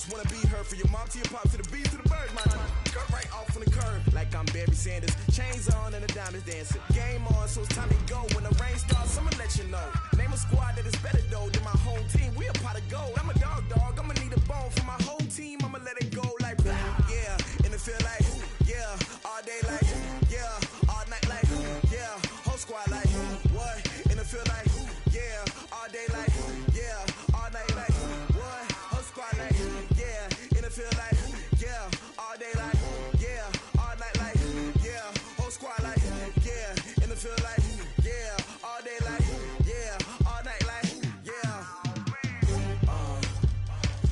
just wanna be her. For your mom to your pop to the beat to the bird, my cut right off on the curb. Like I'm Barry Sanders, chains on and the diamonds dancing. Game on, so it's time to go. When the rain starts, I'ma let you know. Name a squad that is better though than my whole team. We a pot of gold. I'm a dog, I'ma need a bone for my whole team. I'ma let it go like yeah, and it feel like yeah, all day like yeah, all night like yeah, whole squad like what? And it feel like yeah, all day like yeah, all night like what? Whole squad like yeah, and it feel like yeah, all day like yeah, all night like yeah, whole squad like yeah, and it feel like yeah, all day like yeah, all night like yeah.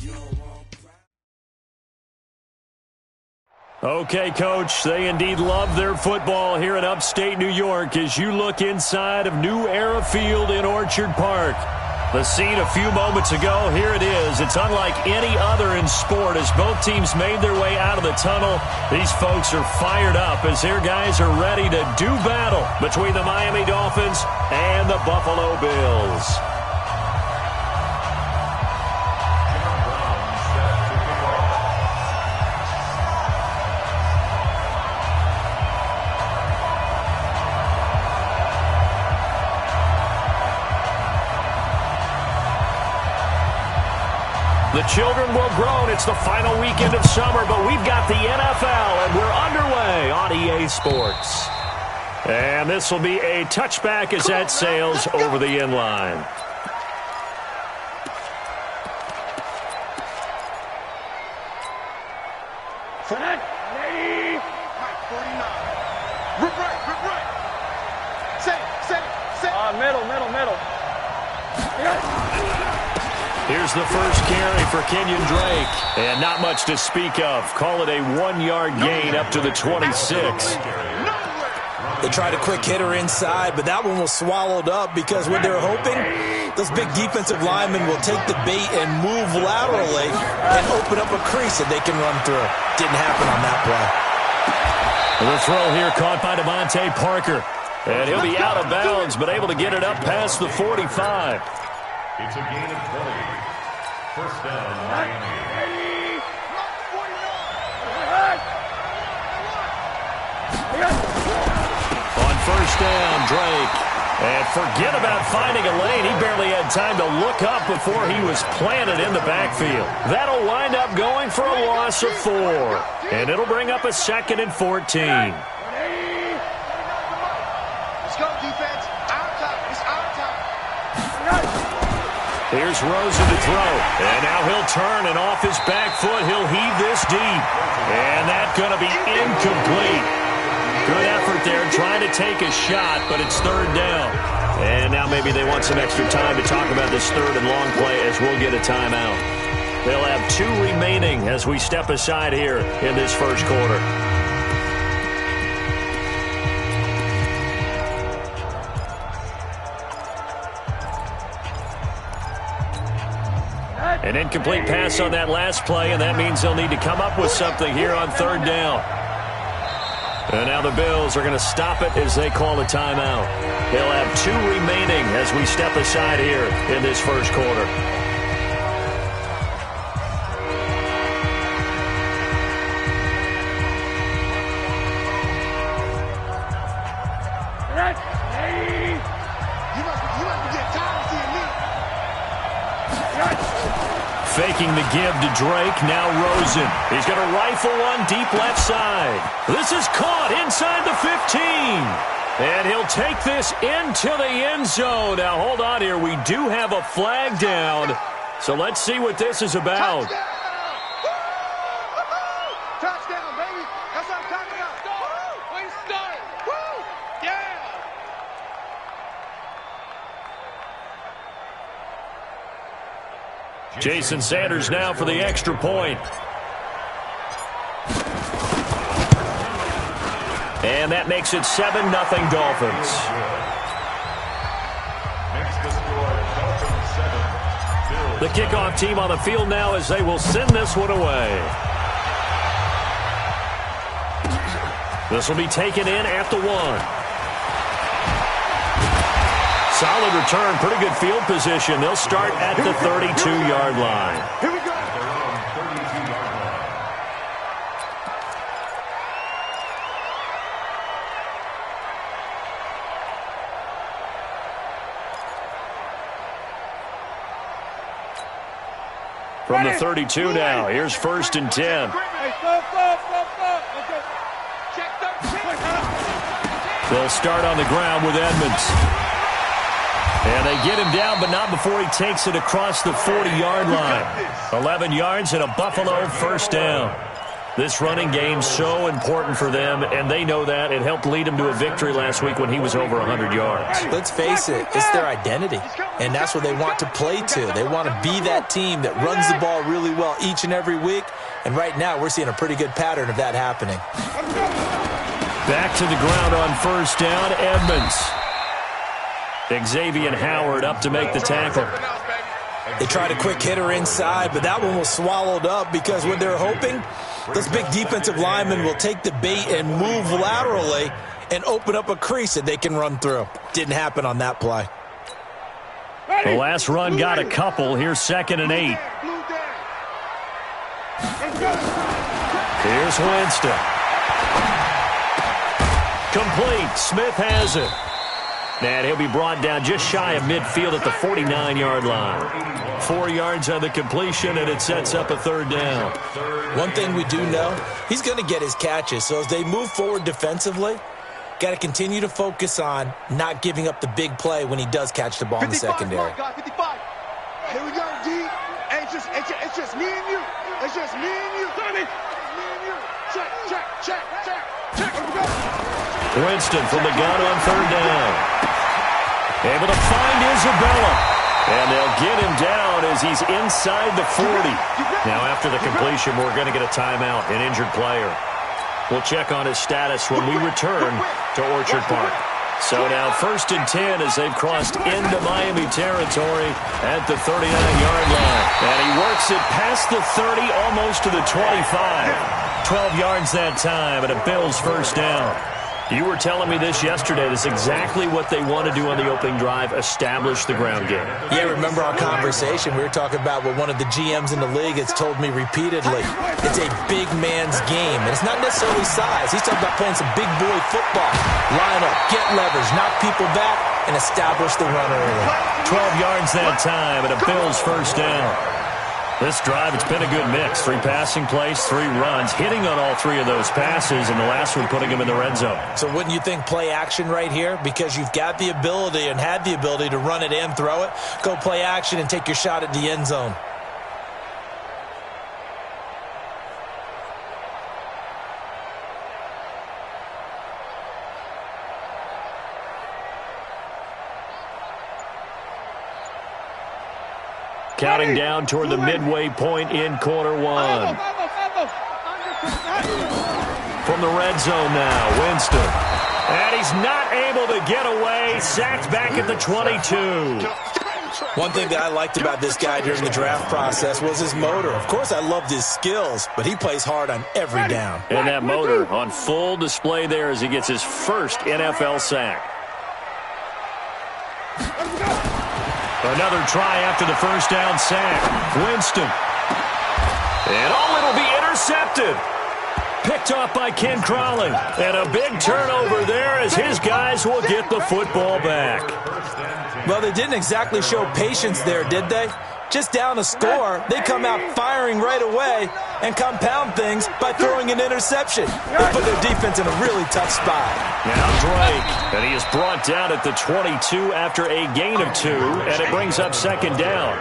You don't want. Okay, Coach, they indeed love their football here in upstate New York as you look inside of New Era Field in Orchard Park. The scene a few moments ago, here it is. It's unlike any other in sport as both teams made their way out of the tunnel. These folks are fired up as their guys are ready to do battle between the Miami Dolphins and the Buffalo Bills. The children will grown. It's the final weekend of summer, but we've got the NFL, and we're underway on EA Sports. And this will be a touchback as that sails over the end line. Ready? 49. Rip right. Say. Middle. Here's the first carry for Kenyon Drake. And not much to speak of. Call it a 1-yard gain up to the 26. They tried a quick hitter inside, but that one was swallowed up because what they're hoping, those big defensive linemen will take the bait and move laterally and open up a crease that they can run through. Didn't happen on that play. The throw here caught by Devontae Parker. And he'll be out of bounds, but able to get it up past the 45. It's a gain of 20. First down, Miami. On first down, Drake. And forget about finding a lane. He barely had time to look up before he was planted in the backfield. That'll wind up going for a loss of 4. And it'll bring up a 2nd and 14. Here's Rosen to throw. And now he'll turn, and off his back foot, he'll heave this deep. And that's going to be incomplete. Good effort there, trying to take a shot, but it's third down. And now maybe they want some extra time to talk about this third and long play as we'll get a timeout. They'll have 2 remaining as we step aside here in this first quarter. An incomplete pass on that last play, and that means they'll need to come up with something here on third down. And now the Bills are going to stop it as they call a timeout. They'll have 2 remaining as we step aside here in this first quarter. Faking the give to Drake, now Rosen. He's going to rifle one deep left side. This is caught inside the 15. And he'll take this into the end zone. Now, hold on here. We do have a flag down. So let's see what this is about. Touchdown, baby. That's what I'm talking about. We started. Woo! Yeah! Jason Sanders now for the extra point. And that makes it 7-0 Dolphins. The kickoff team on the field now as they will send this one away. This will be taken in at the 1. Solid return, pretty good field position. They'll start at the 32-yard line. Here we go. From the 32 now, here's 1st and 10. They'll start on the ground with Edmonds. And they get him down, but not before he takes it across the 40-yard line. 11 yards and a Buffalo first down. This running game's so important for them, and they know that. It helped lead them to a victory last week when he was over 100 yards. Let's face it, it's their identity, and that's what they want to play to. They want to be that team that runs the ball really well each and every week, and right now we're seeing a pretty good pattern of that happening. Back to the ground on first down, Edmonds. Xavier Howard up to make the tackle. They tried a quick hitter inside, but that one was swallowed up because what they're hoping, those big defensive linemen will take the bait and move laterally and open up a crease that they can run through. Didn't happen on that play. The last run got a couple. Here's 2nd and 8. Here's Winston. Complete. Smith has it. And he'll be brought down just shy of midfield at the 49-yard line. 4 yards on the completion, and it sets up a 3rd down. One thing we do know, he's going to get his catches. So as they move forward defensively, got to continue to focus on not giving up the big play when he does catch the ball in the secondary. 55. Here we go, D. Hey, it's just me and you. It's just me and you. Me and you. Check. Here we go. Winston from the gun on 3rd down. Able to find Isabella. And they'll get him down as he's inside the 40. Now after the completion, we're going to get a timeout, an injured player. We'll check on his status when we return to Orchard Park. So now 1st and 10 as they've crossed into Miami territory at the 39-yard line. And he works it past the 30, almost to the 25. 12 yards that time, and a Bills first down. You were telling me this yesterday. That's exactly what they want to do on the opening drive, establish the ground game. Yeah, remember our conversation? We were talking about what one of the GMs in the league has told me repeatedly. It's a big man's game, and it's not necessarily size. He's talking about playing some big boy football. Line up, get leverage, knock people back, and establish the run early. 12 yards that time, and a Bills first down. This drive, it's been a good mix. 3 passing plays, 3 runs, hitting on all 3 of those passes, and the last one putting him in the red zone. So wouldn't you think play action right here? Because you've got the ability and had the ability to run it and throw it. Go play action and take your shot at the end zone. Counting down toward the midway point in quarter 1. From the red zone now, Winston. And he's not able to get away. Sacked back at the 22. One thing that I liked about this guy during the draft process was his motor. Of course, I loved his skills, but he plays hard on every down. And that motor on full display there as he gets his first NFL sack. Another try after the first down sack. Winston. And it'll be intercepted. Picked off by Ken Crawley. And a big turnover there as his guys will get the football back. Well, they didn't exactly show patience there, did they? Just down a score, they come out firing right away and compound things by throwing an interception. They put their defense in a really tough spot. Now Drake, and he is brought down at the 22 after a gain of 2, and it brings up 2nd down.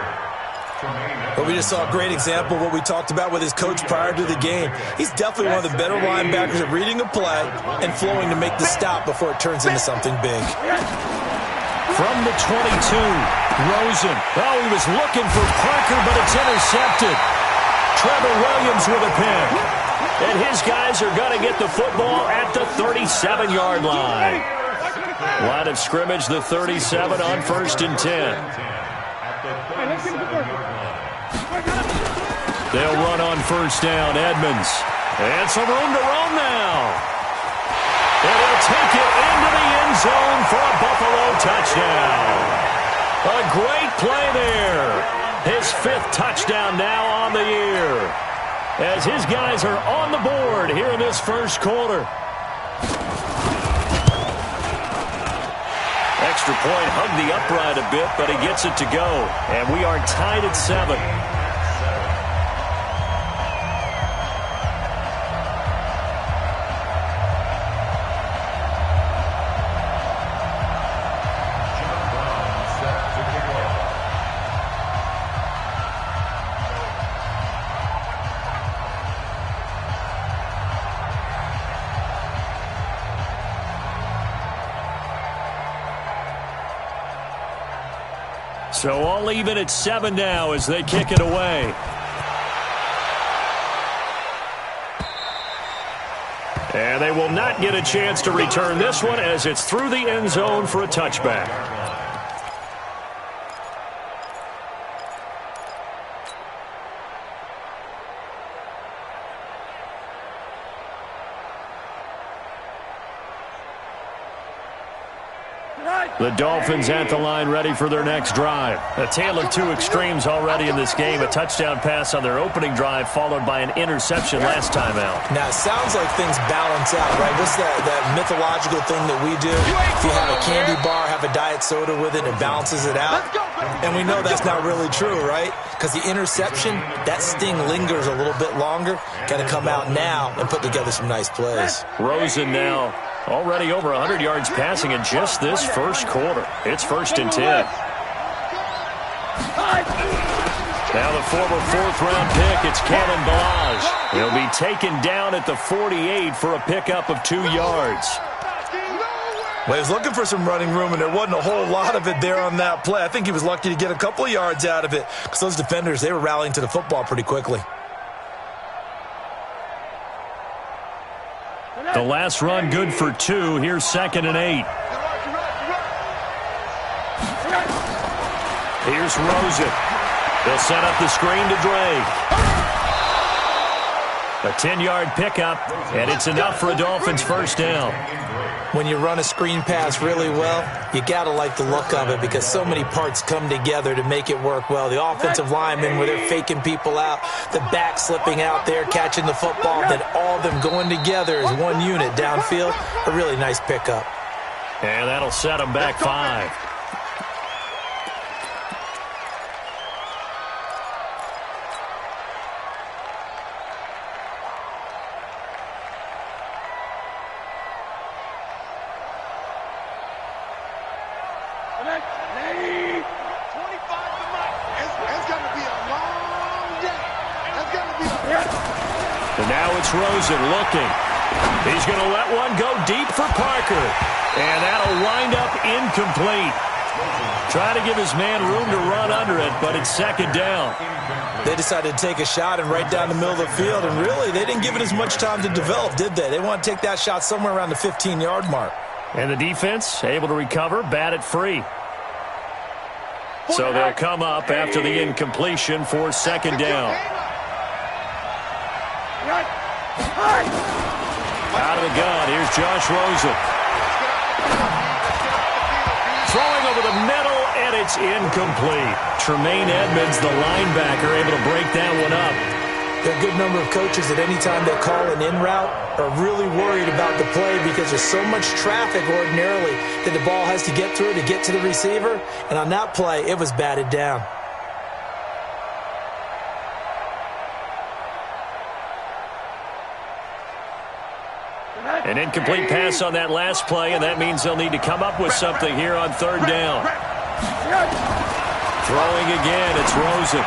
But we just saw a great example of what we talked about with his coach prior to the game. He's definitely one of the better linebackers at reading a play and flowing to make the stop before it turns into something big. From the 22, Rosen. Oh, he was looking for Parker, but it's intercepted. Trevor Williams with a pick. And his guys are going to get the football at the 37-yard line. Line of scrimmage, the 37 on 1st and 10. They'll run on first down, Edmonds. And some room to run now. And he'll take it into the end zone for a Buffalo touchdown. A great play there. His 5th touchdown now on the year. As his guys are on the board here in this first quarter. Extra point, hugged the upright a bit, but he gets it to go. And we are tied at 7. So all even at 7 now as they kick it away. And they will not get a chance to return this one as it's through the end zone for a touchback. The Dolphins at the line ready for their next drive. A tale of two extremes already in this game. A touchdown pass on their opening drive followed by an interception last time out. Now, it sounds like things balance out, right? What's that mythological thing that we do? If you have a candy bar, have a diet soda with it, it balances it out. And we know that's not really true, right? Because the interception, that sting lingers a little bit longer. Got to come out now and put together some nice plays. Rosen now already over 100 yards passing in just this first quarter. It's 1st and 10. Now the former 4th-round pick, it's Kalen Balaj. He'll be taken down at the 48 for a pickup of 2 yards. Well, he was looking for some running room, and there wasn't a whole lot of it there on that play. I think he was lucky to get a couple of yards out of it because those defenders, they were rallying to the football pretty quickly. The last run good for 2. Here's 2nd and 8. Here's Rosen. They'll set up the screen to Drake. A 10-yard pickup, and it's enough for a Dolphins first down. When you run a screen pass really well, you got to like the look of it because so many parts come together to make it work well. The offensive linemen, where they're faking people out, the back slipping out there, catching the football, then all of them going together as one unit downfield. A really nice pickup. And that'll set them back 5. Rosen looking. He's going to let one go deep for Parker. And that'll wind up incomplete. Try to give his man room to run under it, but it's 2nd down. They decided to take a shot and right down the middle of the field, and really, they didn't give it as much time to develop, did they? They want to take that shot somewhere around the 15-yard mark. And the defense able to recover, bat it free. So they'll come up after the incompletion for 2nd down. Out of the gun, here's Josh Rosen. Throwing over the middle, and it's incomplete. Tremaine Edmonds, the linebacker, able to break that one up. There are a good number of coaches that any time they call an in route are really worried about the play because there's so much traffic ordinarily that the ball has to get through to get to the receiver. And on that play, it was batted down. An incomplete pass on that last play, and that means they'll need to come up with something here on 3rd down. Throwing again, it's Rosen.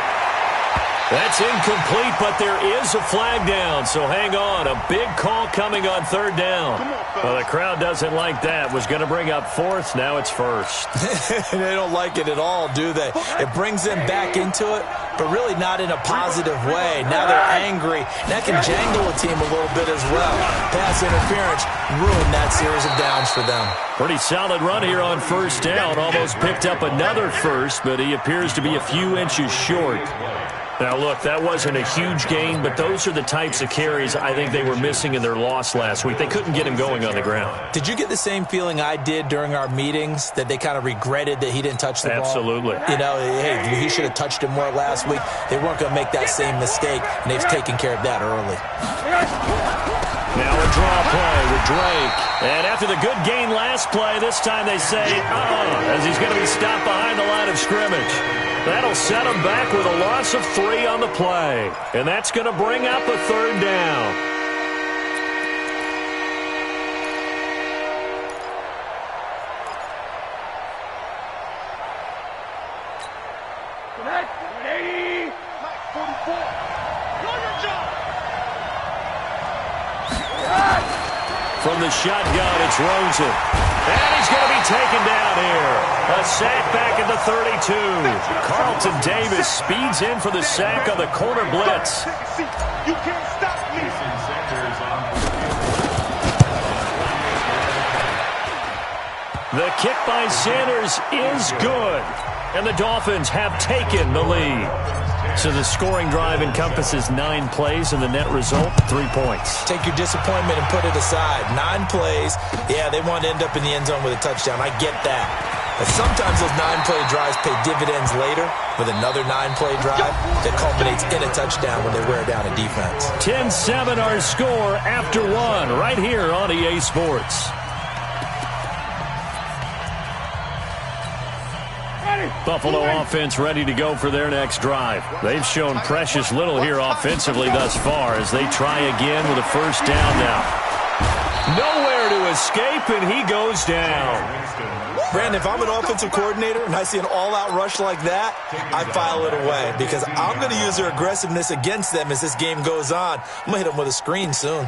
That's incomplete, but there is a flag down, so hang on. A big call coming on 3rd down. Well, the crowd doesn't like that. Was going to bring up 4th, now it's 1st. They don't like it at all, do they? It brings them back into it, but really not in a positive way. Now they're angry. That can jangle a team a little bit as well. Pass interference ruined that series of downs for them. Pretty solid run here on 1st down. Almost picked up another first, but he appears to be a few inches short. Now, look, that wasn't a huge gain, but those are the types of carries I think they were missing in their loss last week. They couldn't get him going on the ground. Did you get the same feeling I did during our meetings, that they kind of regretted that he didn't touch the ball? Absolutely. You know, hey, he should have touched it more last week. They weren't going to make that same mistake, and they've taken care of that early. Now a draw play with Drake. And after the good gain last play, this time they say, as he's going to be stopped behind the line of scrimmage. That'll set him back with a loss of 3 on the play. And that's going to bring up a 3rd down. From the shotgun, it's Rosen. And he's going to be taken down here. A sack back at the 32. Carlton Davis speeds in for the sack on the corner blitz. You can't stop me. The kick by Sanders is good, and the Dolphins have taken the lead. So the scoring drive encompasses 9 plays, and the net result, 3 points. Take your disappointment and put it aside. 9 plays. Yeah, they want to end up in the end zone with a touchdown. I get that. But sometimes those 9-play drives pay dividends later with another 9-play drive that culminates in a touchdown when they wear down a defense. 10-7 our score after 1 right here on EA Sports. Buffalo offense ready to go for their next drive. They've shown precious little here offensively thus far as they try again with a first down now. Nowhere to escape, and he goes down. Brandon, if I'm an offensive coordinator and I see an all-out rush like that, I file it away because I'm going to use their aggressiveness against them as this game goes on. I'm going to hit them with a screen soon.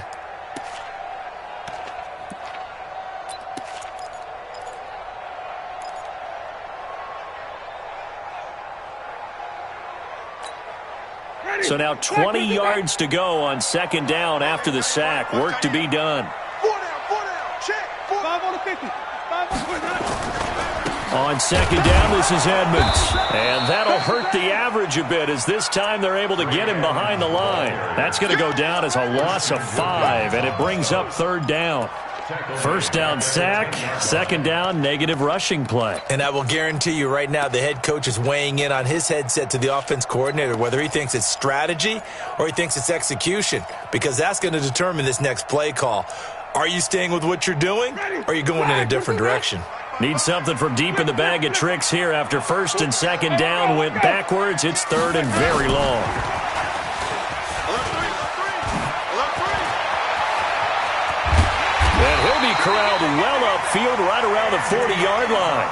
So now 20 yards to go on second down after the sack. Work to be done. 4 down, check. 5 on the 50. 5 on the 50. On second down, this is Edmonds. And that'll hurt the average a bit as this time they're able to get him behind the line. That's going to go down as a loss of 5, and it brings up third down. First down sack, second down negative rushing play. And I will guarantee you right now the head coach is weighing in on his headset to the offense coordinator, whether he thinks it's strategy or he thinks it's execution, because that's going to determine this next play call. Are you staying with what you're doing, or are you going in a different direction? Need something from deep in the bag of tricks here after first and second down went backwards. It's third and very long. And he'll be corralled well upfield right around the 40-yard line.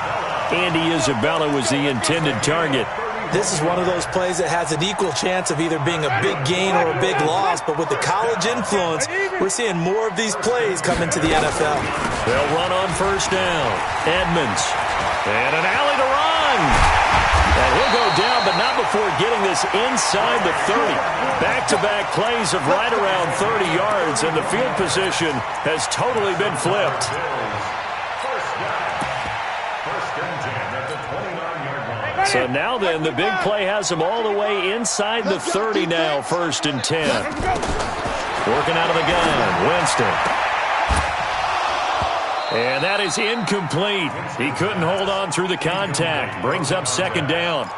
Andy Isabella was the intended target. This is one of those plays that has an equal chance of either being a big gain or a big loss, but with the college influence, we're seeing more of these plays come into the NFL. They'll run on first down. Edmonds. And an alley to run. And he'll go down, but not before getting this inside the 30. Back-to-back plays of right around 30 yards, and the field position has totally been flipped. So now then, the big play has him all the way inside the 30 now, first and 10. Working out of the gun, Winston. And that is incomplete. He couldn't hold on through the contact. Brings up second down.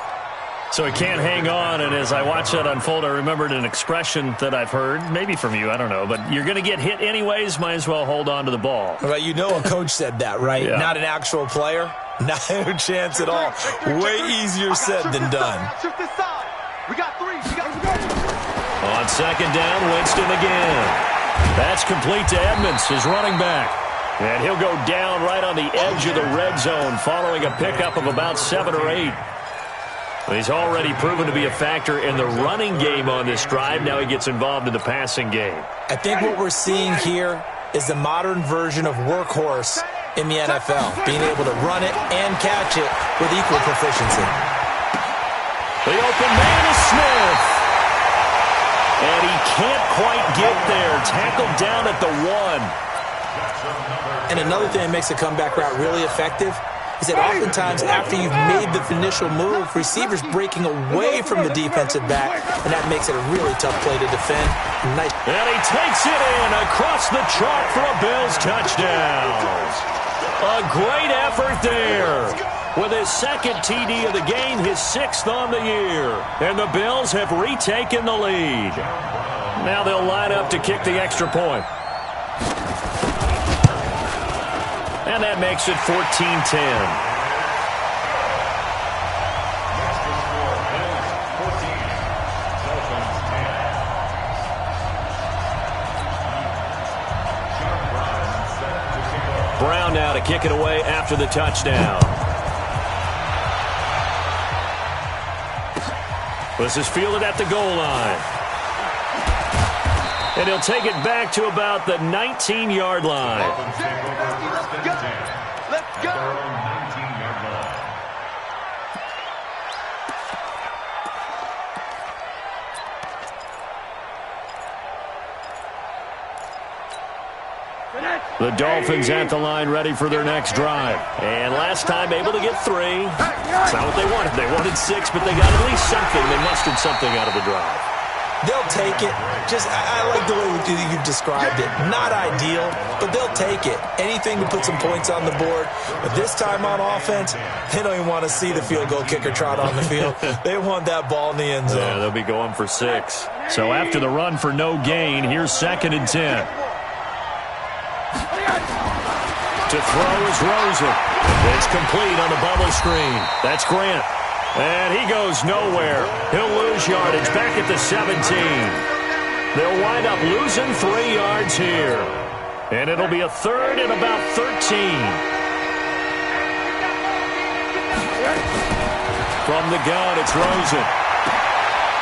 So he can't hang on, and as I watched that unfold, I remembered an expression that I've heard, maybe from you, I don't know, but you're going to get hit anyways, might as well hold on to the ball. Well, you know a coach said that, right? Yeah. Not an actual player. No chance at all. Way easier said than done. We got 3. On second down, Winston again. That's complete to Edmonds, his running back. And he'll go down right on the edge of the red zone following a pickup of about 7 or 8. He's already proven to be a factor in the running game on this drive. Now he gets involved in the passing game. I think what we're seeing here is the modern version of workhorse in the NFL, being able to run it and catch it with equal proficiency. The open man is Smith. And he can't quite get there. Tackled down at the 1. And another thing that makes a comeback route really effective is that oftentimes after you've made the initial move, receivers breaking away from the defensive back, and that makes it a really tough play to defend. Nice. And he takes it in across the chalk for a Bills touchdown. A great effort there. With his second TD of the game, his 6th on the year. And the Bills have retaken the lead. Now they'll line up to kick the extra point. And that makes it 14-10. Brown now to kick it away after the touchdown. This is fielded at the goal line. And he'll take it back to about the 19-yard line. at their own 19-yard line. The Dolphins at the line ready for their next drive. And last time able to get 3. That's not what they wanted. They wanted 6, but they got at least something. They mustered something out of the drive. They'll take it. I like the way you've described it. Not ideal, but they'll take it. Anything to put some points on the board. But this time on offense, they don't even want to see the field goal kicker trot on the field. They want that ball in the end zone. Yeah, they'll be going for 6. So after the run for no gain, here's 2nd and 10. To throw is Rosen. It's complete on the bubble screen. That's Grant. And he goes nowhere. He'll lose yardage back at the 17. They'll wind up losing 3 yards here. And it'll be a 3rd and about 13. From the gun, it's Rosen.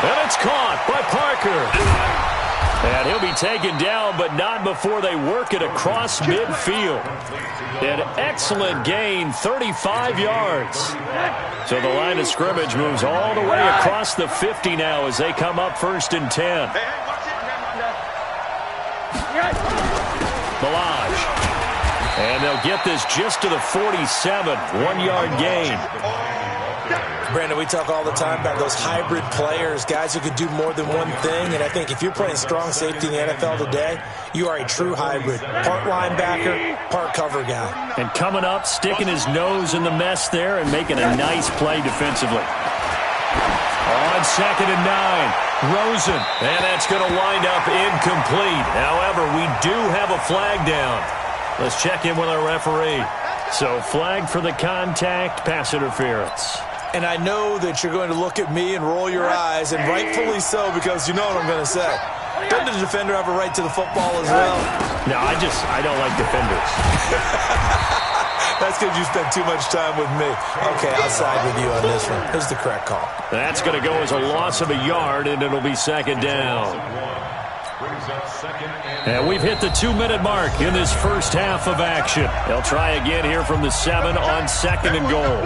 And it's caught by Parker. And he'll be taken down, but not before they work it across midfield. An excellent gain, 35 yards. So the line of scrimmage moves all the way across the 50 now as they come up 1st and 10. Balaj. And they'll get this just to the 47. 1-yard gain. Brandon, we talk all the time about those hybrid players, guys who could do more than one thing. And I think if you're playing strong safety in the NFL today, you are a true hybrid. Part linebacker, part cover guy. And coming up, sticking his nose in the mess there and making a nice play defensively. On 2nd and 9, Rosen. And that's going to wind up incomplete. However, we do have a flag down. Let's check in with our referee. So flag for the contact, pass interference. And I know that you're going to look at me and roll your eyes, and rightfully so, because you know what I'm going to say. Doesn't the defender have a right to the football as well? No, I don't like defenders. That's because you spent too much time with me. Okay, I'll side with you on this one. Here's the correct call. That's going to go as a loss of a yard, and it'll be 2nd down. And we've hit the 2-minute mark in this first half of action. They'll try again here from the 7 on 2nd and goal.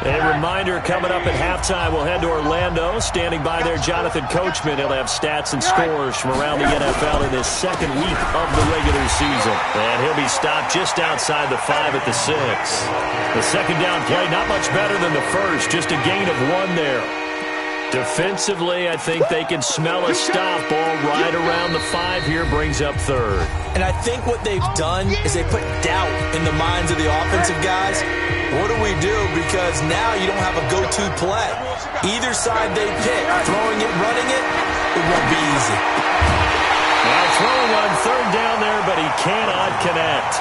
A reminder, coming up at halftime, we'll head to Orlando. Standing by there, Jonathan Coachman. He'll have stats and scores from around the NFL in this 2nd week of the regular season. And he'll be stopped just outside the 5 at the 6. The 2nd down play, not much better than the first. Just a gain of 1 there. Defensively, I think they can smell a stop. Ball right around the 5 here, brings up 3rd. And I think what they've done is they put doubt in the minds of the offensive guys. What do we do? Because now you don't have a go-to play. Either side they pick, throwing it, running it, it won't be easy. Now throwing on 3rd down there, but he cannot connect.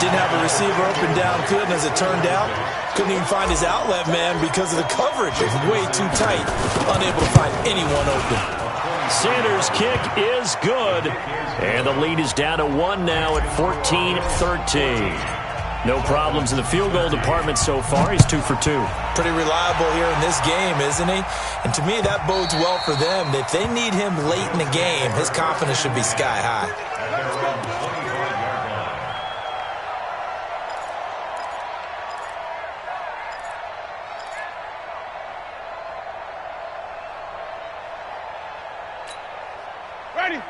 Didn't have a receiver open downfield, and as it turned out, couldn't even find his outlet man because of the coverage. It was way too tight, unable to find anyone open. Sanders' kick is good, and the lead is down to 1 now at 14-13. No problems in the field goal department so far. He's 2 for 2. Pretty reliable here in this game, isn't he? And to me, that bodes well for them. If they need him late in the game, his confidence should be sky high.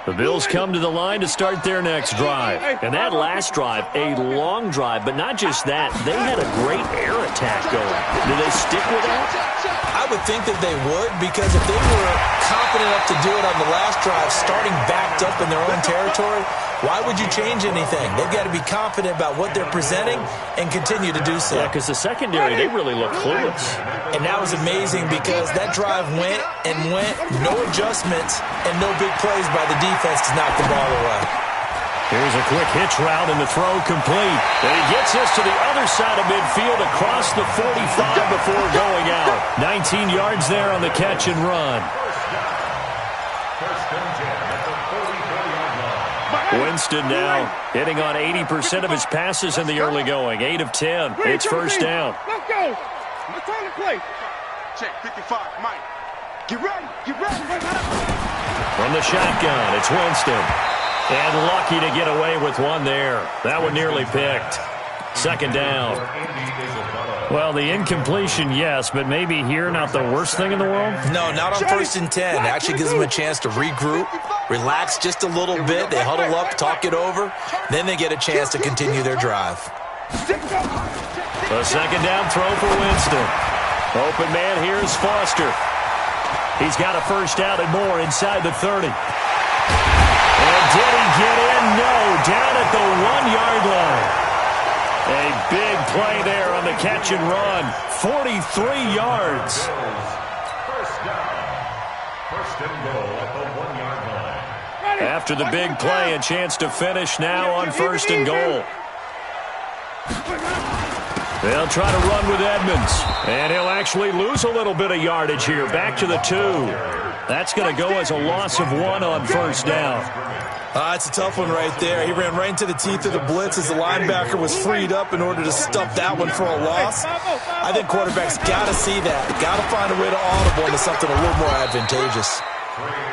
The Bills come to the line to start their next drive. And that last drive, a long drive, but not just that. They had a great air attack going. Do they stick with that? I would think that they would, because if they were confident enough to do it on the last drive, starting backed up in their own territory, why would you change anything? They've got to be confident about what they're presenting and continue to do so. Yeah, because the secondary, they really look clueless. And that was amazing because that drive went and went, no adjustments, and no big plays by the defense to knock the ball away. Here's a quick hitch route and the throw complete. And he gets us to the other side of midfield across the 45 before going out. 19 yards there on the catch and run. Winston now hitting on 80% of his passes in the early going. 8 of 10. It's first down. Let's go. It's time to play. Check 55, Mike. Get ready. Get ready. From the shotgun, it's Winston. And lucky to get away with one there. That one nearly picked. Second down. Well, the incompletion, yes, but maybe here not the worst thing in the world? No, not on 1st and 10. Actually gives them a chance to regroup, relax just a little bit. They huddle up, talk it over. Then they get a chance to continue their drive. A second down throw for Winston. Open man here is Foster. He's got a first down and more inside the 30. And did he get in? No, down at the 1-yard line. A big play there on the catch and run. 43 yards. First down. First and goal at the 1-yard line. After the big play, a chance to finish now on 1st and goal. They'll try to run with Edmonds. And he'll actually lose a little bit of yardage here. Back to the 2. That's going to go as a loss of 1 on 1st down. It's a tough one right there. He ran right into the teeth of the blitz as the linebacker was freed up in order to stuff that one for a loss. I think quarterbacks got to see that. Got to find a way to audible into something a little more advantageous.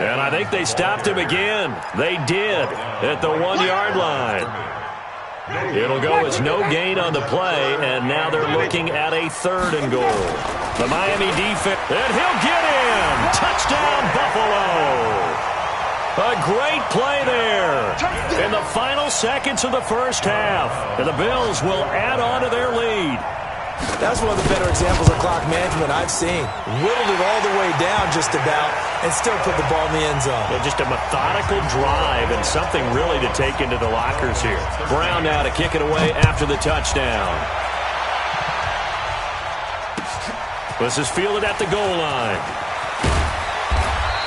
And I think they stopped him again. They did at the 1-yard line. It'll go as no gain on the play, and now they're looking at a 3rd and goal. The Miami defense, and he'll get in. Touchdown, Buffalo. A great play there in the final seconds of the first half. And the Bills will add on to their lead. That's one of the better examples of clock management I've seen. Whittled it all the way down just about and still put the ball in the end zone. Yeah, just a methodical drive and something really to take into the lockers here. Brown now to kick it away after the touchdown. This is fielded at the goal line.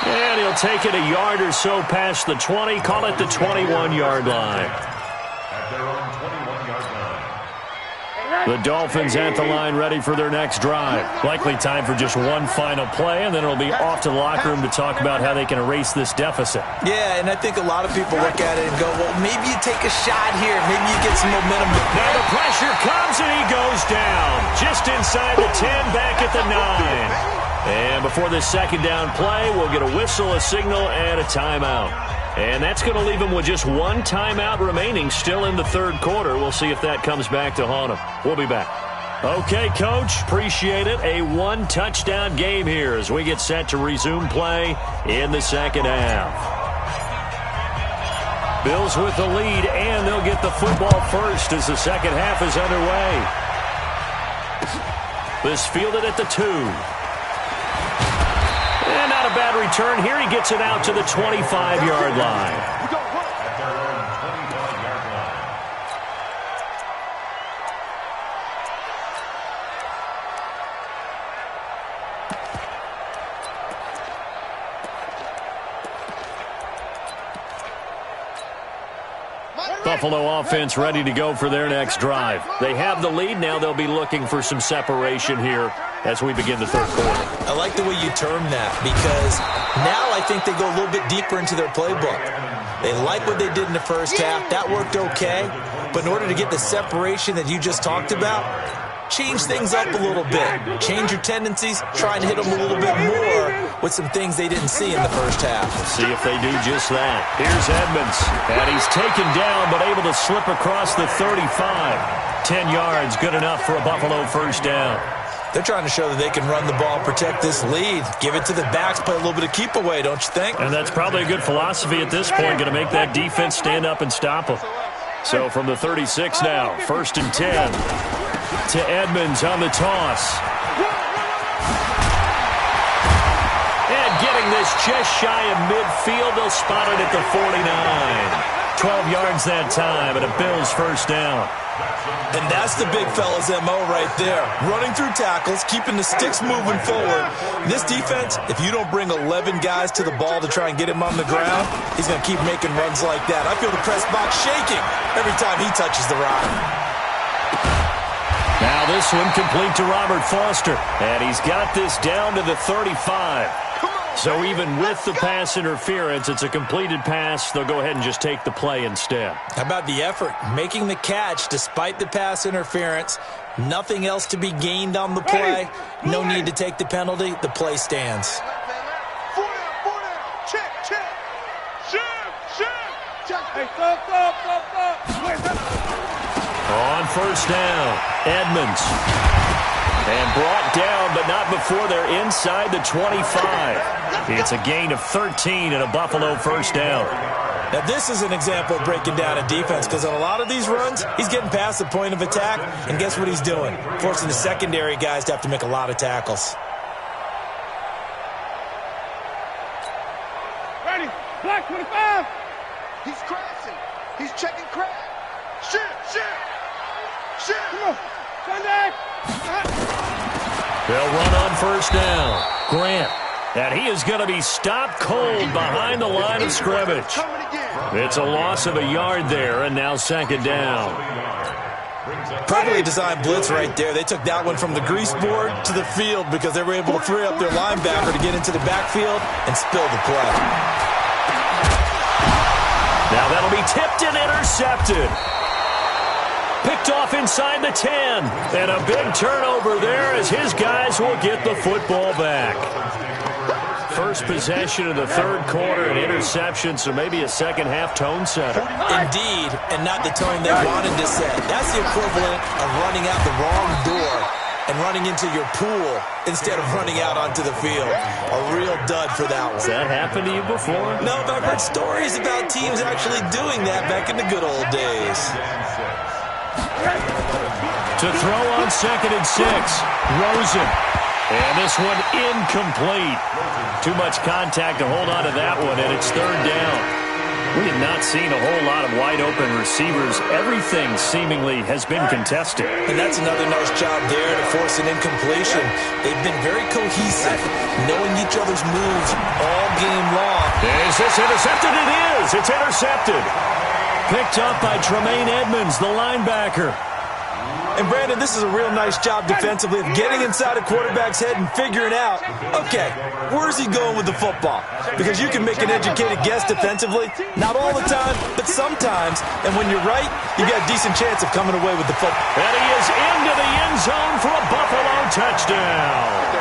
And he'll take it a yard or so past the 20, call it the 21-yard line. At their own 21-yard line. The Dolphins at the line ready for their next drive. Likely time for just one final play, and then it'll be off to the locker room to talk about how they can erase this deficit. Yeah, and I think a lot of people look at it and go, well, maybe you take a shot here. Maybe you get some momentum. Now the pressure comes, and he goes down. Just inside the 10, back at the 9. And before this second down play, we'll get a whistle, a signal, and a timeout. And that's going to leave him with just one timeout remaining still in the 3rd quarter. We'll see if that comes back to haunt him. We'll be back. Okay, Coach, appreciate it. A 1-touchdown game here as we get set to resume play in the second half. Bills with the lead, and they'll get the football first as the second half is underway. This fielded at the 2. And not a bad return here. He gets it out to the 25-yard line. At their own 25-yard line. Buffalo offense ready to go for their next drive. They have the lead. Now they'll be looking for some separation here as we begin the 3rd quarter. I like the way you term that because now I think they go a little bit deeper into their playbook. They like what they did in the first half. That worked okay. But in order to get the separation that you just talked about, change things up a little bit. Change your tendencies. Try and hit them a little bit more with some things they didn't see in the first half. See if they do just that. Here's Edmonds. And he's taken down but able to slip across the 35. 10 yards, good enough for a Buffalo first down. They're trying to show that they can run the ball, protect this lead, give it to the backs, play a little bit of keep away, don't you think? And that's probably a good philosophy at this point, going to make that defense stand up and stop them. So from the 36 now, 1st and 10 to Edmonds on the toss. And getting this just shy of midfield, they'll spot it at the 49. 12 yards that time and a Bills first down. And that's the big fella's MO right there. Running through tackles, keeping the sticks moving forward. This defense, if you don't bring 11 guys to the ball to try and get him on the ground, he's going to keep making runs like that. I feel the press box shaking every time he touches the rock. Now this one complete to Robert Foster. And he's got this down to the 35. So even with the pass interference, it's a completed pass. They'll go ahead and just take the play instead. How about the effort? Making the catch despite the pass interference. Nothing else to be gained on the play. No need to take the penalty. The play stands. Check, check. Shift, shift. Check. Hey, stop. On first down, Edmonds. And brought down, but not before they're inside the 25. It's a gain of 13 and a Buffalo first down. Now, this is an example of breaking down a defense, because on a lot of these runs, he's getting past the point of attack, and guess what he's doing? Forcing the secondary guys to have to make a lot of tackles. Ready, black 25. He's crashing. He's checking crash. Shit. Come on, Sunday. They'll run on first down. Grant. And he is going to be stopped cold behind the line of scrimmage. It's a loss of a yard there, and now second down. Perfectly designed blitz right there. They took that one from the grease board to the field because they were able to free up their linebacker to get into the backfield and spill the play. Now that'll be tipped and intercepted. Picked off inside the 10. And a big turnover there as his guys will get the football back. First possession of the third quarter, an interception, so maybe a second-half tone setter. Indeed, and not the tone they wanted to set. That's the equivalent of running out the wrong door and running into your pool instead of running out onto the field. A real dud for that one. Has that happened to you before? No, but I've heard stories about teams actually doing that back in the good old days. To throw on 2nd and 6, Rosen. And this one incomplete. Too much contact to hold on to that one, and it's third down. We have not seen a whole lot of wide-open receivers. Everything seemingly has been contested. And that's another nice job there to force an incompletion. They've been very cohesive, knowing each other's moves all game long. Is this intercepted? It is. It's intercepted. Picked up by Tremaine Edmonds, the linebacker. And, Brandon, this is a real nice job defensively of getting inside a quarterback's head and figuring out, okay, where's he going with the football? Because you can make an educated guess defensively. Not all the time, but sometimes. And when you're right, you've got a decent chance of coming away with the football. And he is into the end zone for a Buffalo touchdown.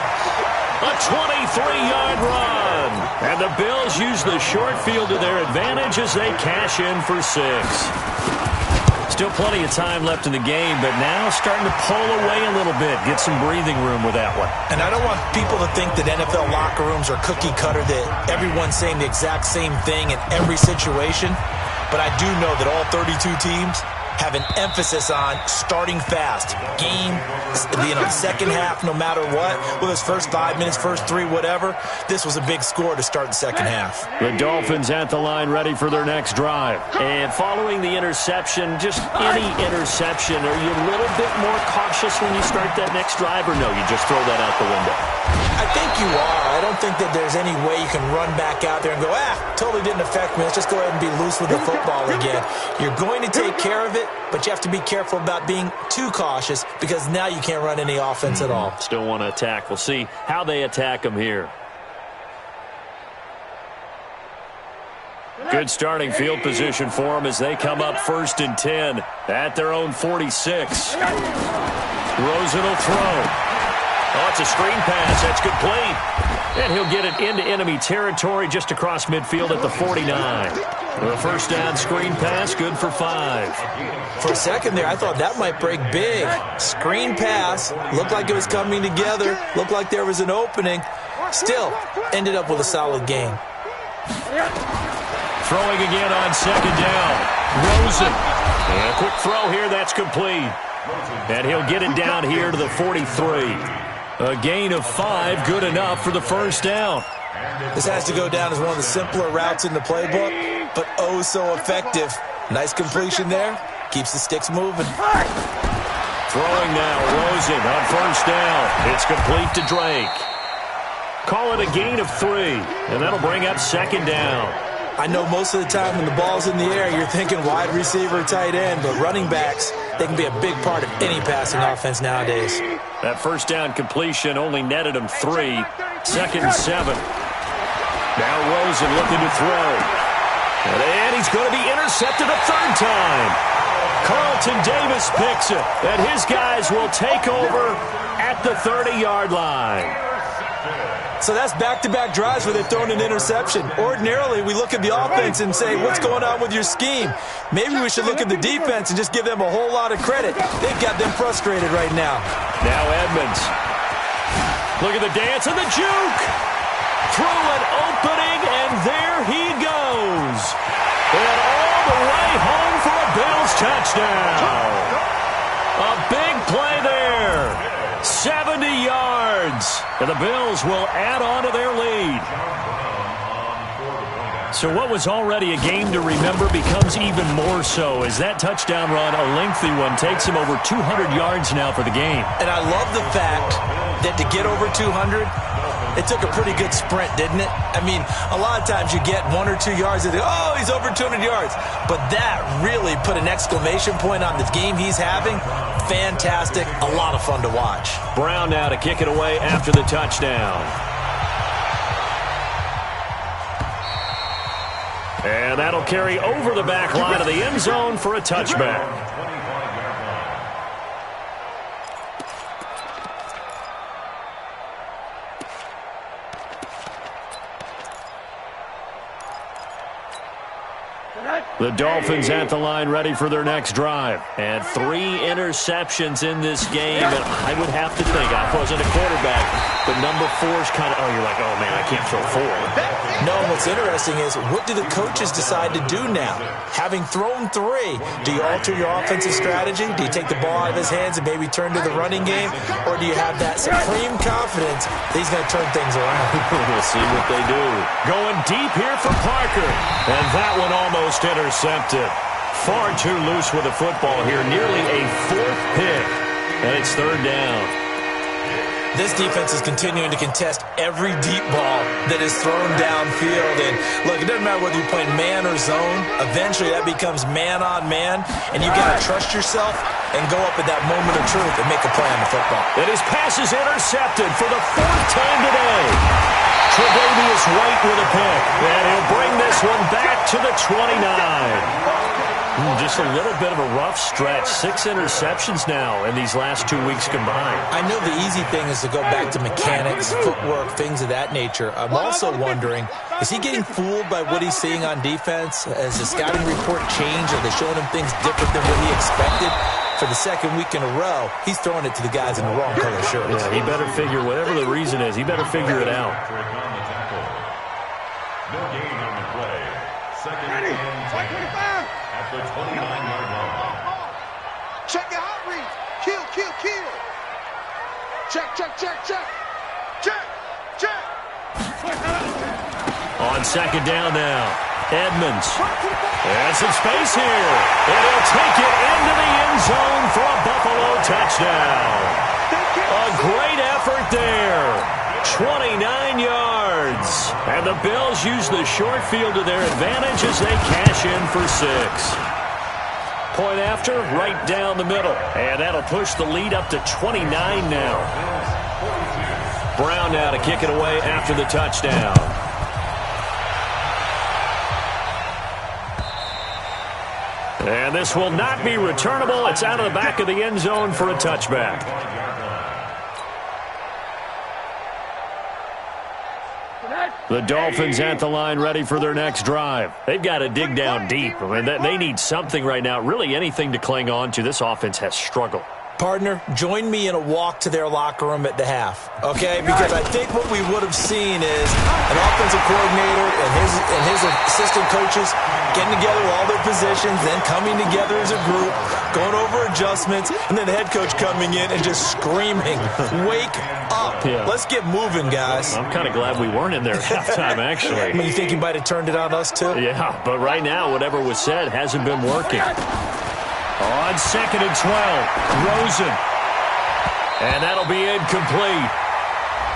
A 23-yard run. And the Bills use the short field to their advantage as they cash in for 6. Still plenty of time left in the game, but now starting to pull away a little bit. Get some breathing room with that one. And I don't want people to think that NFL locker rooms are cookie cutter, that everyone's saying the exact same thing in every situation. But I do know that all 32 teams have an emphasis on starting fast. Game, second half, no matter what. Whether it's first 5 minutes, first 3, whatever. This was a big score to start the second half. The Dolphins at the line ready for their next drive. And following the interception, just any interception, are you a little bit more cautious when you start that next drive, or no, you just throw that out the window? I think you are. I don't think that there's any way you can run back out there and go, totally didn't affect me. Let's just go ahead and be loose with the football again. You're going to take care of it, but you have to be careful about being too cautious because now you can't run any offense at all. Still want to attack. We'll see how they attack them here. Good starting field position for them as they come up 1st and 10 at their own 46. Rosen will throw. Oh, it's a screen pass. That's complete. And he'll get it into enemy territory just across midfield at the 49. The first down screen pass, good for 5. For a second there, I thought that might break big. Screen pass. Looked like it was coming together. Looked like there was an opening. Still, ended up with a solid game. Throwing again on 2nd down. Rosen. And a quick throw here. That's complete. And he'll get it down here to the 43. A gain of 5, good enough for the first down. This has to go down as one of the simpler routes in the playbook, but oh so effective. Nice completion there. Keeps the sticks moving. Throwing now, Rosen on first down. It's complete to Drake. Call it a gain of 3, and that'll bring up 2nd down. I know most of the time when the ball's in the air, you're thinking wide receiver, tight end, but running backs, they can be a big part of any passing offense nowadays. That first down completion only netted him 3. 2nd and 7. Now Rosen looking to throw. And he's going to be intercepted a 3rd time. Carlton Davis picks it, and his guys will take over at the 30-yard line. So that's back-to-back drives where they've thrown an interception. Ordinarily, we look at the offense and say, what's going on with your scheme? Maybe we should look at the defense and just give them a whole lot of credit. They've got them frustrated right now. Now Edmonds. Look at the dance and the juke. Through an opening, and there he goes. And all the way home for a Bills touchdown. A big play there. 70 yards. And the Bills will add on to their lead. So what was already a game to remember becomes even more so as that touchdown run, a lengthy one, takes him over 200 yards now for the game. And I love the fact that to get over 200, it took a pretty good sprint, didn't it? I mean, a lot of times you get 1 or 2 yards and oh, he's over 200 yards. But that really put an exclamation point on the game he's having. Fantastic. A lot of fun to watch. Brown now to kick it away after the touchdown. And that'll carry over the back line of the end zone for a touchback. The Dolphins at the line ready for their next drive. And 3 interceptions in this game. And I would have to think, I wasn't a quarterback, but number 4's kind of, you're like, oh, man, I can't throw 4. No, what's interesting is, what do the coaches decide to do now? Having thrown 3, do you alter your offensive strategy? Do you take the ball out of his hands and maybe turn to the running game? Or do you have that supreme confidence that he's going to turn things around? We'll see what they do. Going deep here for Parker. And that one almost intercepted. Far too loose with the football here. Nearly a 4th pick. And it's 3rd down. This defense is continuing to contest every deep ball that is thrown downfield. And look, it doesn't matter whether you're playing man or zone. Eventually, that becomes man on man. And you've got to trust yourself and go up at that moment of truth and make a play on the football. And his pass is intercepted for the 4th time today. Tre'Davious White with a pick. And he'll bring this one back to the 29. Just a little bit of a rough stretch. 6 interceptions now in these last 2 weeks combined. I know the easy thing is to go back to mechanics, footwork, things of that nature. I'm also wondering, is he getting fooled by what he's seeing on defense? Has the scouting report changed? Are they showing him things different than what he expected? For the 2nd week in a row, he's throwing it to the guys in the wrong color shirts. Yeah, he better figure, whatever the reason is, he better figure it out. No gain on the play. 2nd and 10 at the 29-yard line. Check your hot read. Kill, kill, kill. Check, check, check, check. Check, check. On 2nd down now, Edmonds. There's some space here. And he'll take it into the end zone for a Buffalo touchdown. A great effort there. 29 yards. And the Bills use the short field to their advantage as they cash in for 6. Point after, right down the middle. And that'll push the lead up to 29 now. Brown now to kick it away after the touchdown. And this will not be returnable. It's out of the back of the end zone for a touchback. The Dolphins at the line ready for their next drive. They've got to dig down deep. I mean, they need something right now, really anything to cling on to. This offense has struggled. Partner, join me in a walk to their locker room at the half, okay? Because I think what we would have seen is an offensive coordinator and his assistant coaches getting together with all their positions, then coming together as a group, going over adjustments, and then the head coach coming in and just screaming, wake up. Yeah. Let's get moving, guys. I'm kind of glad we weren't in there at halftime, actually. I mean, you think he might have turned it on us, too? Yeah, but right now, whatever was said hasn't been working. On 2nd and 12, Rosen. And that'll be incomplete.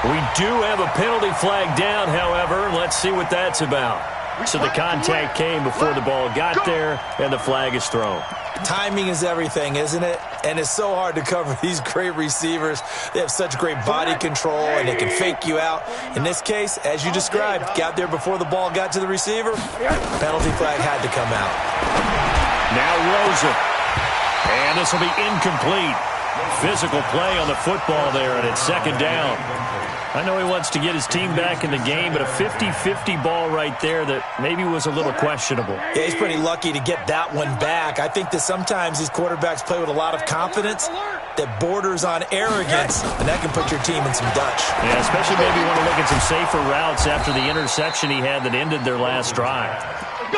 We do have a penalty flag down, however. Let's see what that's about. So the contact came before the ball got there, and the flag is thrown. Timing is everything, isn't it? And it's so hard to cover these great receivers. They have such great body control, and they can fake you out. In this case, as you described, got there before the ball got to the receiver. Penalty flag had to come out. Now Rosen. And this will be incomplete. Physical play on the football there, and it's 2nd down. I know he wants to get his team back in the game, but a 50-50 ball right there that maybe was a little questionable. Yeah, he's pretty lucky to get that one back. I think that sometimes these quarterbacks play with a lot of confidence that borders on arrogance, and that can put your team in some Dutch. Yeah, especially maybe want to look at some safer routes after the interception he had that ended their last drive.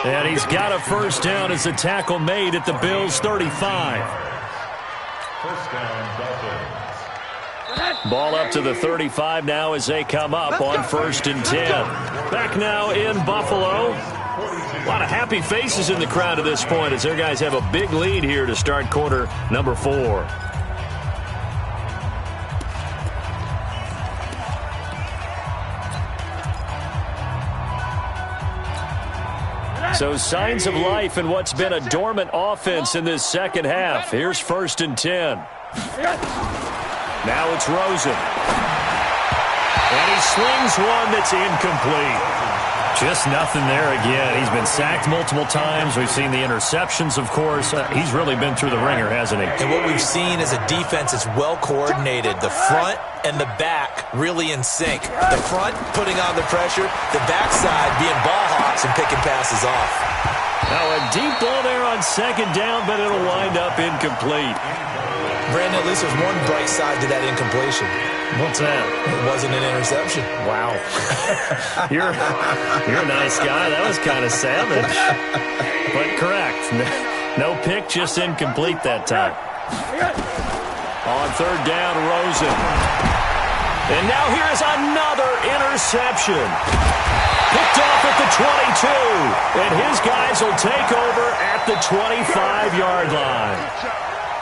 And he's got a first down as the tackle made at the Bills' 35. First down, Dolphins. Ball up to the 35 now as they come up on 1st and 10. Back now in Buffalo. A lot of happy faces in the crowd at this point as their guys have a big lead here to start quarter number 4. So signs of life in what's been a dormant offense in this second half. Here's 1st and 10. Now it's Rosen. And he slings one that's incomplete. Just nothing there again. He's been sacked multiple times. We've seen the interceptions, of course. He's really been through the ringer, hasn't he? And what we've seen is a defense that's well coordinated. The front and the back really in sync. The front putting on the pressure, the backside being ball hawks and picking passes off. Now a deep ball there on 2nd down, but it'll wind up incomplete. Brandon, at least there's one bright side to that incompletion. What's that? It wasn't an interception. Wow. You're a nice guy. That was kind of savage. But correct. No pick, just incomplete that time. On 3rd down, Rosen. And now here's another interception. Picked off at the 22. And his guys will take over at the 25-yard line.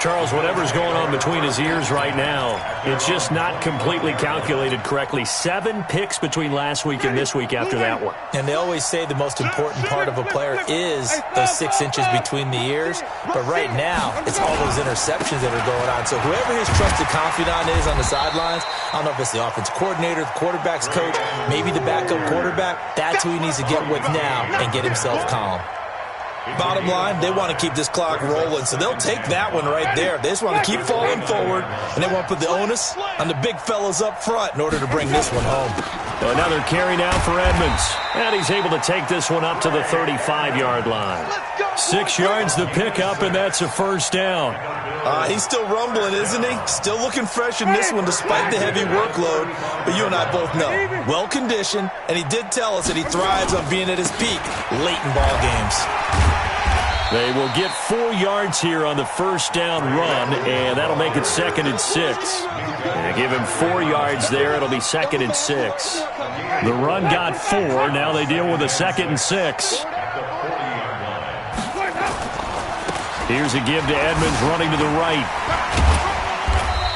Charles, whatever's going on between his ears right now, it's just not completely calculated correctly. 7 picks between last week and this week after that one. And they always say the most important part of a player is those 6 inches between the ears. But right now, it's all those interceptions that are going on. So whoever his trusted confidant is on the sidelines, I don't know if it's the offensive coordinator, the quarterback's coach, maybe the backup quarterback, that's who he needs to get with now and get himself calm. Bottom line, they want to keep this clock rolling, so they'll take that one right there. They just want to keep falling forward, and they want to put the onus on the big fellas up front in order to bring this one home. Another carry now for Edmonds, and he's able to take this one up to the 35-yard line. 6 yards the pickup, and that's a first down. He's still rumbling, isn't he? Still looking fresh in this one despite the heavy workload, but you and I both know, well-conditioned, and he did tell us that he thrives on being at his peak late in ball games. They will get 4 yards here on the first down run, and that'll make it 2nd and 6. And give him 4 yards there. It'll be 2nd and 6. The run got 4. Now they deal with a 2nd and 6. Here's a give to Edmonds running to the right.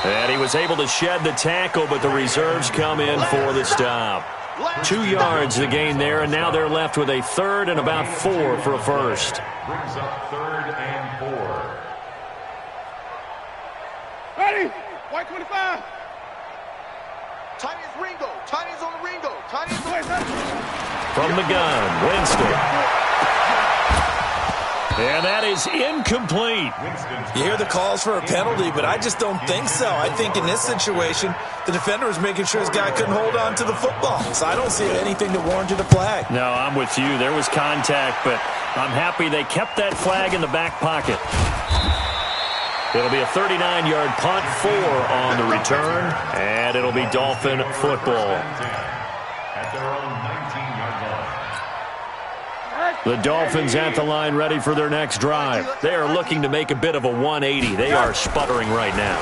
And he was able to shed the tackle, but the reserves come in for the stop. 2 yards the gain there, and now they're left with a 3rd and about 4 for a first. Brings up 3rd and 4. Ready? White 25. Tiny is Ringo. Tiny's on the Ringo. Tiny's on the From the gun, Winston. And that is incomplete. You hear the calls for a penalty, but I just don't think so. I think in this situation, the defender was making sure his guy couldn't hold on to the football. So I don't see anything that warranted a flag. No, I'm with you. There was contact, but I'm happy they kept that flag in the back pocket. It'll be a 39-yard punt, 4 on the return, and it'll be Dolphin football. At their own 19-yard line. The Dolphins at the line ready for their next drive. They are looking to make a bit of a 180. They are sputtering right now.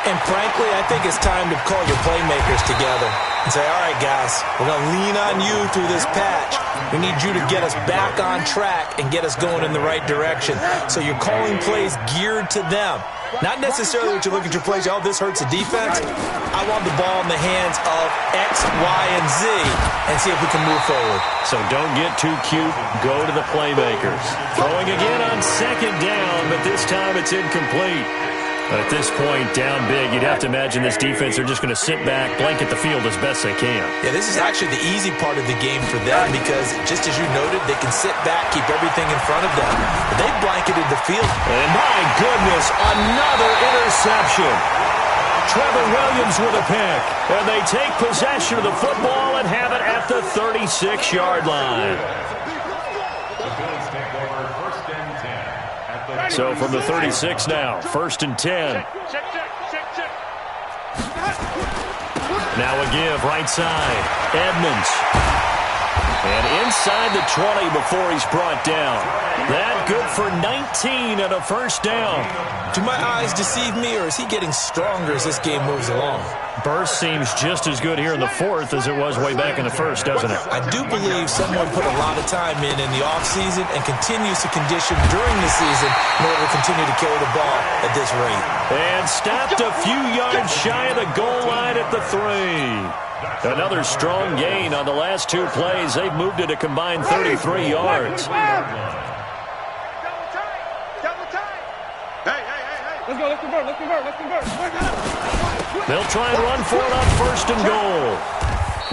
And frankly, I think it's time to call your playmakers together and say, all right, guys, we're going to lean on you through this patch. We need you to get us back on track and get us going in the right direction. So you're calling plays geared to them. Not necessarily that you look at your plays, oh, this hurts the defense. I want the ball in the hands of X, Y, and Z and see if we can move forward. So don't get too cute. Go to the playmakers. Throwing again on 2nd down, but this time it's incomplete. But at this point, down big, you'd have to imagine this defense are just going to sit back, blanket the field as best they can. Yeah, this is actually the easy part of the game for them because, just as you noted, they can sit back, keep everything in front of them. But they blanketed the field. And my goodness, another interception. Trevor Williams with a pick. And they take possession of the football and have it at the 36-yard line. So from the 36 now, 1st and 10. Now a give, right side. Edmonds. And inside the 20 before he's brought down. That good for 19 and a first down. Do my eyes deceive me, or is he getting stronger as this game moves along? Burst seems just as good here in the 4th as it was way back in the 1st, doesn't it? I do believe someone put a lot of time in the offseason and continues to condition during the season in order to continue to carry the ball at this rate. And stopped a few yards shy of the goal line at the 3. Another strong gain on the last 2 plays. They've moved it a combined 33 yards. Double time. Hey. Let's convert. They'll try and run for it on 1st and goal.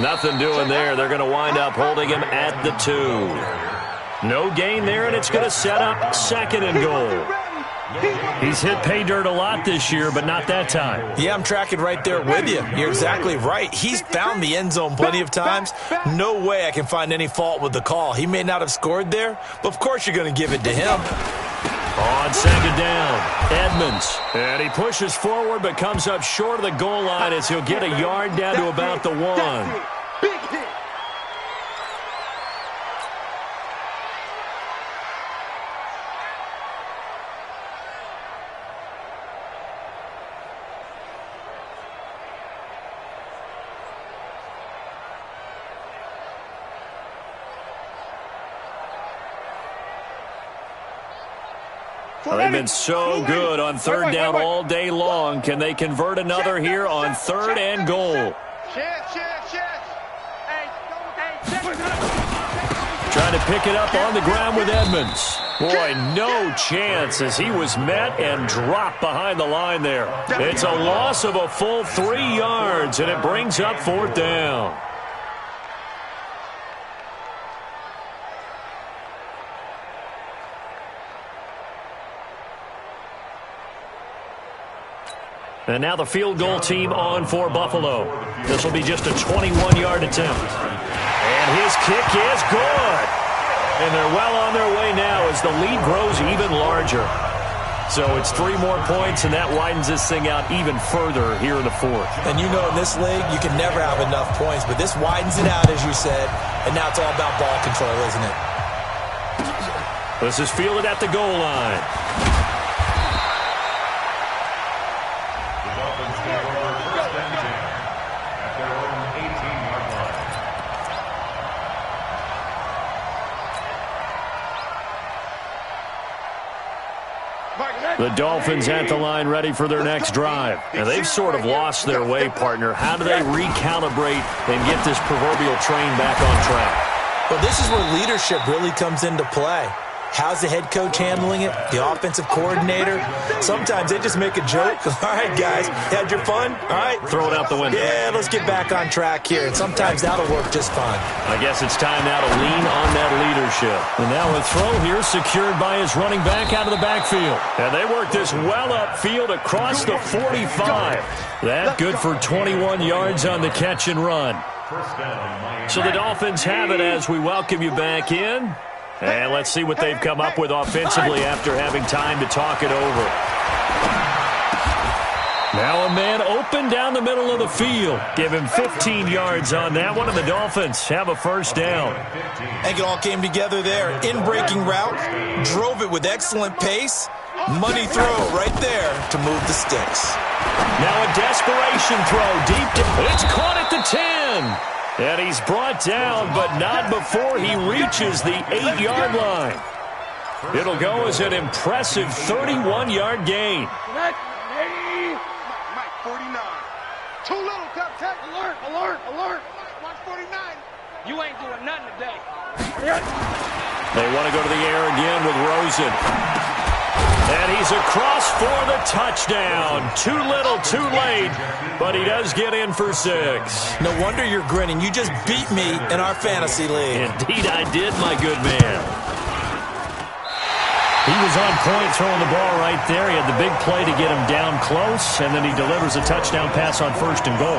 Nothing doing there. They're going to wind up holding him at the 2. No gain there, and it's going to set up 2nd and goal. He's hit pay dirt a lot this year, but not that time. Yeah, I'm tracking right there with you. You're exactly right. He's found the end zone plenty of times. No way I can find any fault with the call. He may not have scored there, but of course you're going to give it to him. On 2nd down, Edmonds. And he pushes forward but comes up short of the goal line as he'll get a yard down to about the 1. Big hit. They've been so good on 3rd down all day long. Can they convert another here on 3rd and goal? Trying to pick it up on the ground with Edmonds. Boy, no chance as he was met and dropped behind the line there. It's a loss of a full 3 yards, and it brings up 4th down. And now the field goal team on for Buffalo. This will be just a 21-yard attempt. And his kick is good. And they're well on their way now as the lead grows even larger. So it's 3 more points, and that widens this thing out even further here in the 4th. And you know in this league, you can never have enough points, but this widens it out, as you said, and now it's all about ball control, isn't it? This is fielded at the goal line. The Dolphins at the line ready for their next drive. And they've sort of lost their way, partner. How do they recalibrate and get this proverbial train back on track? Well, this is where leadership really comes into play. How's the head coach handling it? The offensive coordinator? Sometimes they just make a joke. All right, guys, had your fun? All right. Throw it out the window. Yeah, let's get back on track here. And sometimes that'll work just fine. I guess it's time now to lean on that leadership. And now a throw here secured by his running back out of the backfield. And they work this well upfield across the 45. That good for 21 yards on the catch and run. So the Dolphins have it as we welcome you back in. And let's see what they've come up with offensively after having time to talk it over. Now a man open down the middle of the field. Give him 15 yards on that one, and the Dolphins have a first down. I think it all came together there. In-breaking route, drove it with excellent pace. Money throw right there to move the sticks. Now a desperation throw deep. It's caught at the 10. And he's brought down, but not before he reaches the 8-yard line. It'll go as an impressive 31-yard gain. Mike, 49. Too little, Tech. Alert. Watch 49. You ain't doing nothing today. They want to go to the air again with Rosen. And he's across for the touchdown. Too little, too late, but he does get in for 6. No wonder you're grinning. You just beat me in our fantasy league. Indeed I did, my good man. He was on point throwing the ball right there. He had the big play to get him down close, and then he delivers a touchdown pass on 1st and goal.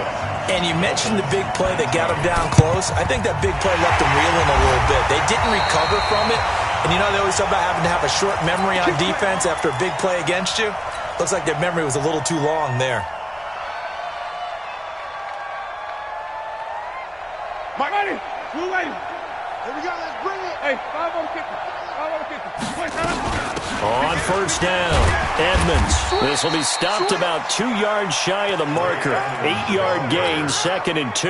And you mentioned the big play that got him down close. I think that big play left him reeling a little bit. They didn't recover from it. And you know, they always talk about having to have a short memory on defense after a big play against you. Looks like their memory was a little too long there. Mike, ready? Blue lady. Here we go. Let's bring it. Hey, 5 on kicker. 5 on kicker. On 1st down, Edmonds. This will be stopped about 2 yards shy of the marker. 8-yard gain, 2nd and 2.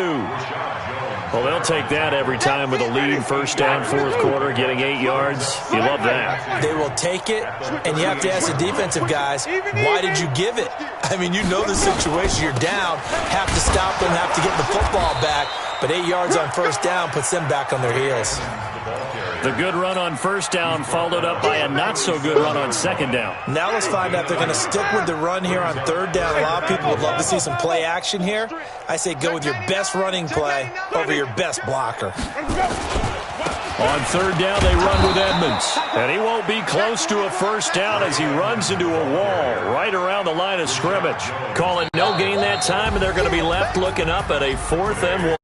Well, they'll take that every time with a lead. 1st down, 4th quarter, getting 8 yards. You love that. They will take it, and you have to ask the defensive guys, why did you give it? I mean, you know the situation. You're down, have to stop them, have to get the football back. But 8 yards on 1st down puts them back on their heels. The good run on 1st down followed up by a not-so-good run on 2nd down. Now let's find out if they're going to stick with the run here on 3rd down. A lot of people would love to see some play action here. I say go with your best running play over your best blocker. On 3rd down, they run with Edmonds. And he won't be close to a 1st down as he runs into a wall right around the line of scrimmage. Call it no gain that time, and they're going to be left looking up at a 4th and 1.